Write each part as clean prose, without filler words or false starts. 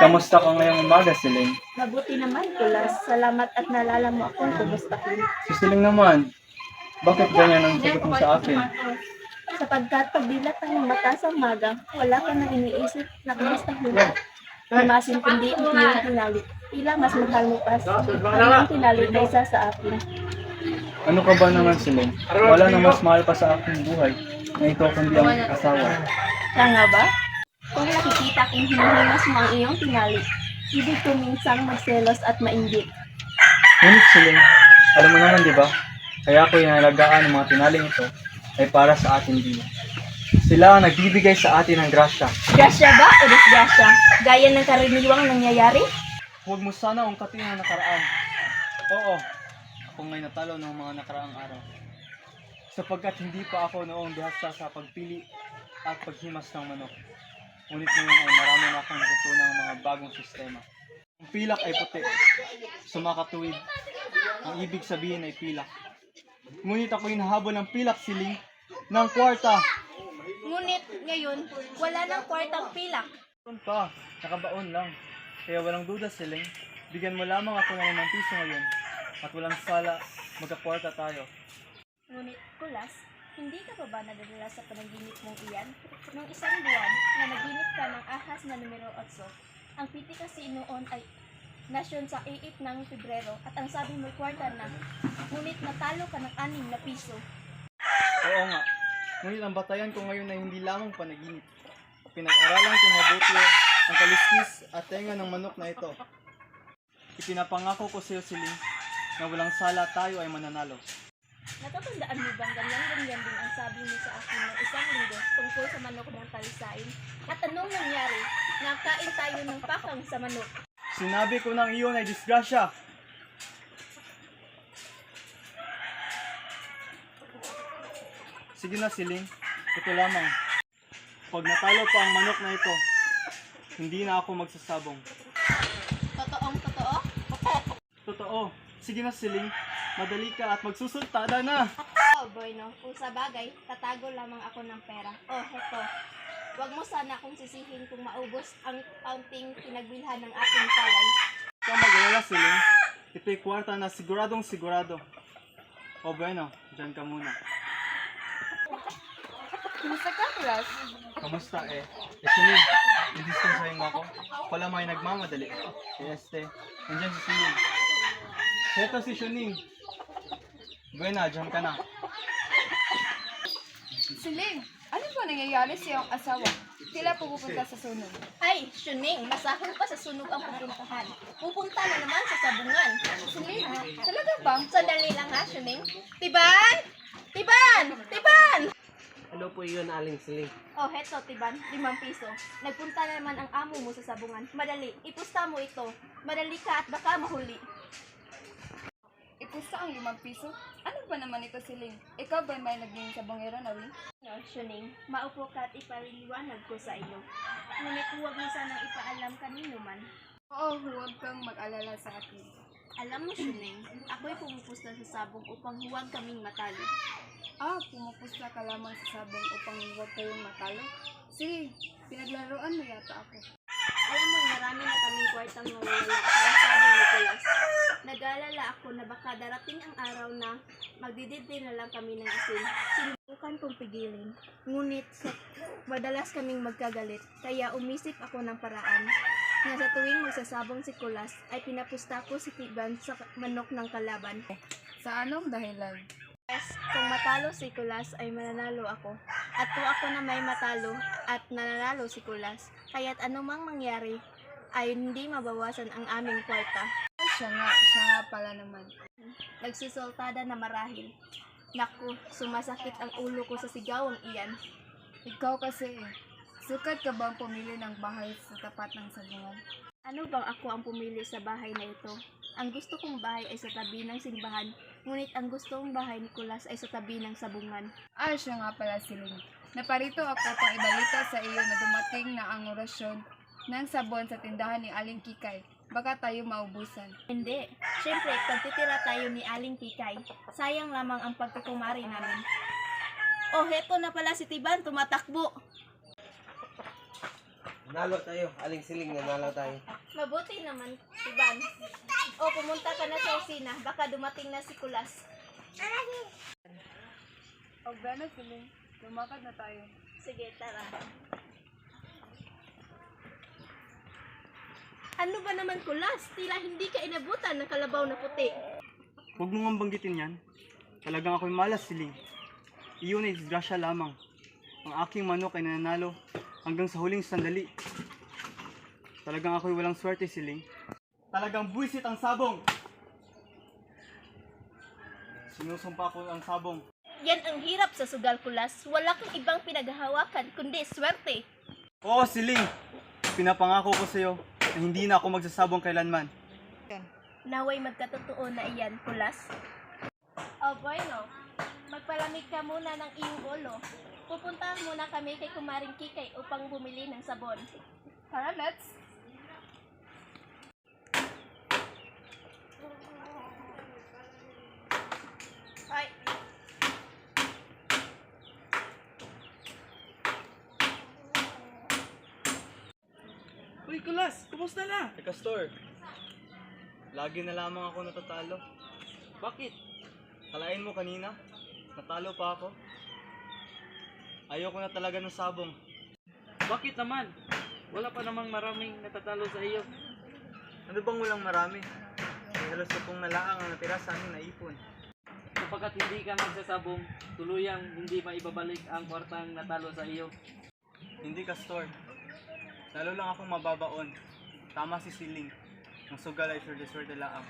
Kamusta ka ngayong umaga, Siling? Mabuti naman, Kulas. Salamat at naalala mo akong kumustahin. Si Siling naman, bakit ganyan ang sagot mo sa akin? Sapagkat pagdilat ng mata sa umaga, wala ka nang iniisip na kumustahin. Imasin kundi ang iyong tinali. Tila mas mahal mo pa ang iyong tinali kaysa sa akin. Ano ka ba naman, Siling? Wala nang mas mahal pa sa aking buhay na ito kundi ang asawa. Kaya nga ba? Kung nakikita kong hinihimas mo ang iyong tinali, ibig ko minsang magselos at mainggit. Ngunit, Siling, alam mo naman, di ba? Kaya ako inalagaan ng mga tinaling ito ay para sa atin din. Sila ang nagbibigay sa atin ng grasya. Grasya ba o disgrasya? Gaya ng karaniwang nangyayari? Huwag mo sana ungkatin ang nakaraan. Oo, ako nga'y natalo ng mga nakaraang araw. Sapagkat hindi pa ako noong bihasa sa pagpili at paghimas ng manok. Ngunit ngayon ay marami na akong natutunang mga bagong sistema. Ang pilak ay puti, sumakatuwid. Ang ibig sabihin ay pilak. Ngunit ako hinahabol ng pilak, Siling, ng kwarta. Ngunit ngayon, wala nang kwartang pilak. Meron pa, nakabaon lang. Kaya walang duda, Siling. Bigyan mo lamang ako ng 5 piso ngayon. At walang sala, magkakwarta tayo. Ngunit, Kulas, hindi ka pa ba nadadala sa panaginip mong iyan? Nung isang buwan na naginip ka ng ahas na numero 8, ang piti kasi noon ay nasyon sa 8 ng Pebrero at ang sabi mo'y kwarta na. Ngunit natalo ka ng 6 na piso. Oo nga. Ngunit ang batayan ko ngayon ay hindi lamang panaginip. Pinag-aralan ko mabuti ang kaliskis at tenga ng manok na ito. Ipinapangako ko sa iyo, Siling, na walang sala tayo ay mananalo. Natatandaan mo bang ganyan-ganyan din ang sabi mo sa akin ng isang linggo tungkol sa manok ng talisain? At anong nangyari? Nakain tayo ng pakang sa manok. Sinabi ko ng iyon ay disgrasya. Sige na, Siling. Ito lamang. Pag natalo pa ang manok na ito, hindi na ako magsasabong. Totoong totoo? Totoo. Sige na, Siling. Madali ka at magsusultada na. Oh, bueno. Kung sa bagay, tatago lamang ako ng pera. Oh, heto. Huwag mo sana akong sisihin kung maubos ang kaunting pinagbilhan ng ating palay. Kung mag-alala, Siling, ito'y kwarta na siguradong sigurado. O bueno, dyan ka muna. Kumusta ka, Kulas? Kamusta eh? Siling, i-dispensahin mo ako. Pala may nagmamadali. Nandiyan si Siling. Heto si Shuning. Buena, dyan ka na. Siling, ano ba nangyayari sa iyong asawa? Tila pupunta sa sunog. Ay, Shuning, masahol pa sa sunog ang pupuntahan. Pupunta na naman sa sabungan. Siling, talaga ba? Sandali lang ha, Shuning. Tiban! Tiban! Tiban! Ano po yun, Aling Siling? Oh, heto, Tiban. 5 piso. Nagpunta na naman ang amo mo sa sabungan. Madali, ipusta mo ito. Madali ka at baka mahuli. Ipusta ang 5 piso? Ano ba naman ito, Siling? Ikaw ba may naging sabongero na rin? No, Shuning, maupo ka at ipaliliwanag ko sa iyo. Ngunit huwag mo sanang ipaalam kanino man. Oo, huwag kang mag-alala sa akin. Alam mo, Shuning, ako'y pumupusta sa sabong upang huwag kaming matalo. Pumupusta ka lamang sa sabong upang huwag kayong matalo? Sige, pinaglaruan mo yata ako. Alam mo, marami na kaming kwartang nawawala sa sabong ni Kulas. Nag-aalala ako na baka darating ang araw na magdididin na lang kami ng asin. Sinubukan kong pigilin. Ngunit madalas kaming magkagalit, kaya umisip ako ng paraan. Na sa tuwing magsasabong si Kulas ay pinapusta ko si Tiban sa manok ng kalaban. Sa anong dahilan? Yes, kung matalo si Kulas ay mananalo ako. At kung ako na may matalo at nananalo si Kulas, kaya't anumang mangyari ay hindi mabawasan ang aming kwarta. Ay, siya nga pala naman. Nagsisoltada na marahil. Naku, sumasakit ang ulo ko sa sigawang iyan. Ikaw kasi Sukat ka bang pumili ng bahay sa tapat ng sabungan? Ano bang ako ang pumili sa bahay na ito? Ang gusto kong bahay ay sa tabi ng simbahan, ngunit ang gusto kong bahay ni Kulas ay sa tabi ng sabungan. Siya nga pala siling. Naparito ako pang ibalita sa iyo na dumating na ang orasyon ng sabon sa tindahan ni Aling Kikay. Baka tayo maubusan. Hindi. Siyempre, pagtitira tayo ni Aling Kikay, sayang lamang ang pagkukumari namin. Oh, heto na pala si Tiban, tumatakbo. Nanalo tayo. Aling Siling, nanalo tayo. Mabuti naman, Tiban. O, pumunta ka na sa opisina, baka dumating na si Kulas. O gano'n siling, lumakad na tayo. Sige, tara. Ano ba naman, Kulas? Tila hindi ka inabutan ng kalabaw na puti. Huwag mo nga banggitin yan. Talagang ako'y malas, Siling. Iyon ay disgrasya lamang. Ang aking manok ay nananalo hanggang sa huling sandali. Talagang ako'y walang swerte, Siling. Talagang buwisit ang sabong! Sinusumpa ko ang sabong. Yan ang hirap sa sugal, Kulas. Wala kang ibang pinaghahawakan, kundi swerte. Oo, Siling! Pinapangako ko sa'yo na hindi na ako magsasabong kailanman. Naway magkatotoo na iyan, Kulas. Oh, bueno. Magpalamig ka muna ng iyong ulo. Pupuntahan muna kami kay Kumaring Kikay upang bumili ng sabon. Tara, let's! Ay, Uy, Kulas! Kumusta na? Teka, Store. Lagi na lamang ako natatalo. Bakit? Kalain mo kanina, natalo pa ako. Ayoko na talaga ng sabong. Bakit naman? Wala pa namang maraming natatalo sa iyo. Ano bang walang marami? May halos pong nalaang ang natira sa aming naipon. Kapagkat hindi ka magsasabong, tuluyang hindi maibabalik ang kwartang natalo sa iyo. Hindi ka, Store. Lalo lang akong mababaon. Tama si Siling. Ang sugal ay swerte laang.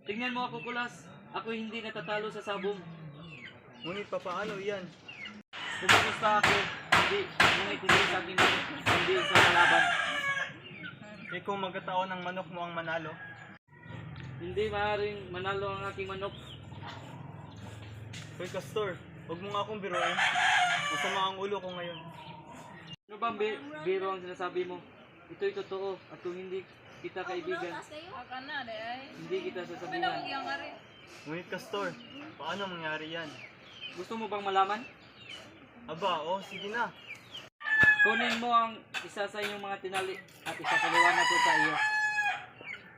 Tingnan mo ako, Kulas. Ako hindi natatalo sa sabong. Ngunit papaano yan? Kumusta ako, ngunit hindi sa aking manok, hindi sa kalaban. Eh kung magkataon ang manok mo ang manalo, Hindi maaaring manalo ang aking manok. Hoy, Castor, huwag mo nga akong biruin. Masama ang ulo ko ngayon. Ano ba biro ang sinasabi mo? Ito'y totoo at kung hindi kita kaibigan, hindi kita sasabihan. Ngunit, Castor, paano mangyari yan? Gusto mo bang malaman? Aba, sige na. Kunin mo ang isa sa inyong mga tinali at isapaliwanag ko sa iyo.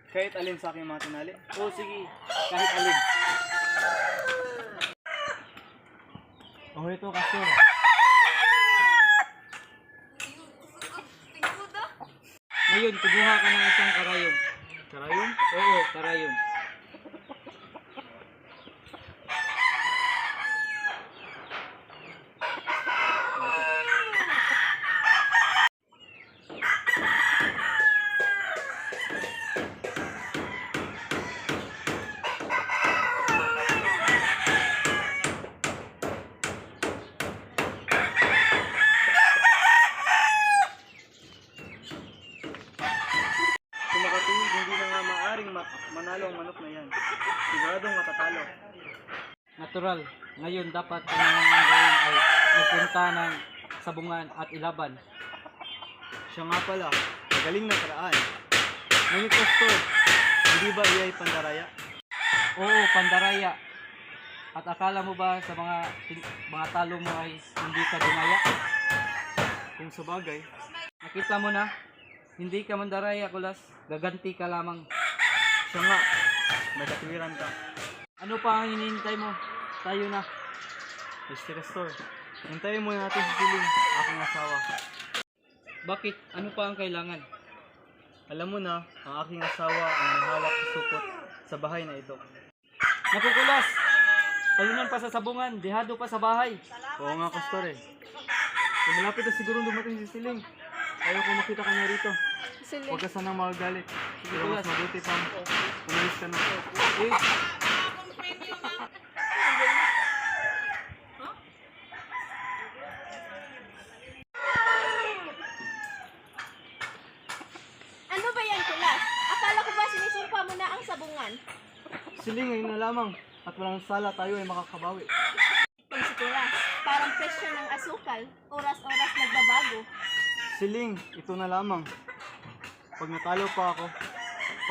Kahit alin sa aking mga tinali. O sige, kahit alin. Ito, Castor. Ngayon, kumuha ka ng isang karayom. Karayom? Oo, karayom. Kung makatuwid, hindi na nga maaring manalo ang manok na yan. Siguradong matatalo. Natural. Ngayon, dapat ang mga gawin ay magpunta ng sabungan at ilaban. Siya nga pala, magaling na karaan. Ngunit, Castor, hindi ba iyay pandaraya? Oo, pandaraya. At akala mo ba sa mga talo mo ay hindi ka dinaya? Kung sa bagay, Nakita mo na, hindi ka mandaraya, Kulas. Gaganti ka lamang. siya nga, may katwiran ka. Ano pa ang hinihintay mo? Tayo na. Mr. Castor, hintayin muna natin si Siling, aking asawa. Bakit? Ano pa ang kailangan? Alam mo na, ang aking asawa ang may hawak sa supot sa bahay na ito. Naku, Kulas! Talunan pa sa sabungan, dehado pa sa bahay. Oo nga, Castor eh. Kung malapit na siguro dumating si Siling, ayaw ko makita kanya rito. Huwag ka sanang magagalit. Pero mas mabuti pang umalis ka na. Eh, ano ba yan, Kulas? Siling, ngayon na lamang. At walang sala tayo ay makakabawi. Pagsutulas, parang presyo ng asukal, oras-oras nagbabago. Siling, ito na lamang. Pag natalo pa ako,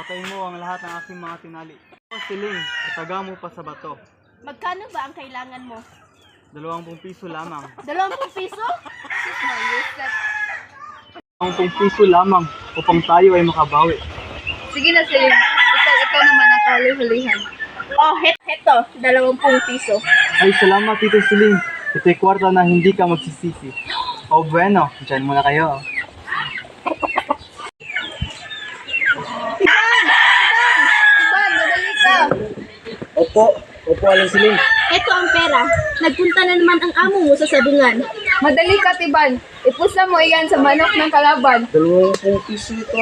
patayin mo ang lahat ng aking mga tinali. O Siling, itaga mo pa sa bato. Magkano ba ang kailangan mo? 20 piso lamang. 20 piso? 20 piso lamang upang tayo ay makabawi. Sige na, Siling. Ikaw naman ang kahuli-hulihan. Oh, heto, 20 piso. Ay, salamat Tito Siling. Ito'y kwarta na hindi ka magsisisi. O bueno, dyan muna kayo. Iban, madali ka. Opo, Aling Siling. Heto ang pera. Nagpunta na naman ang amo mo sa sabungan. Madali ka, Tiban. Ipusa mo iyan sa manok ng kalaban. 20 piso ito.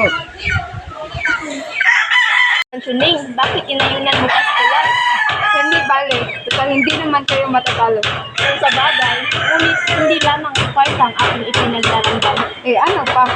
Suning, bakit inayunan mo pa sa tulas? Hindi bale, total hindi naman kayo matatalo. Kung sa bagay, ngunit hindi lamang ang kwarta ang aking ipinagdaranggan. Eh ano pa,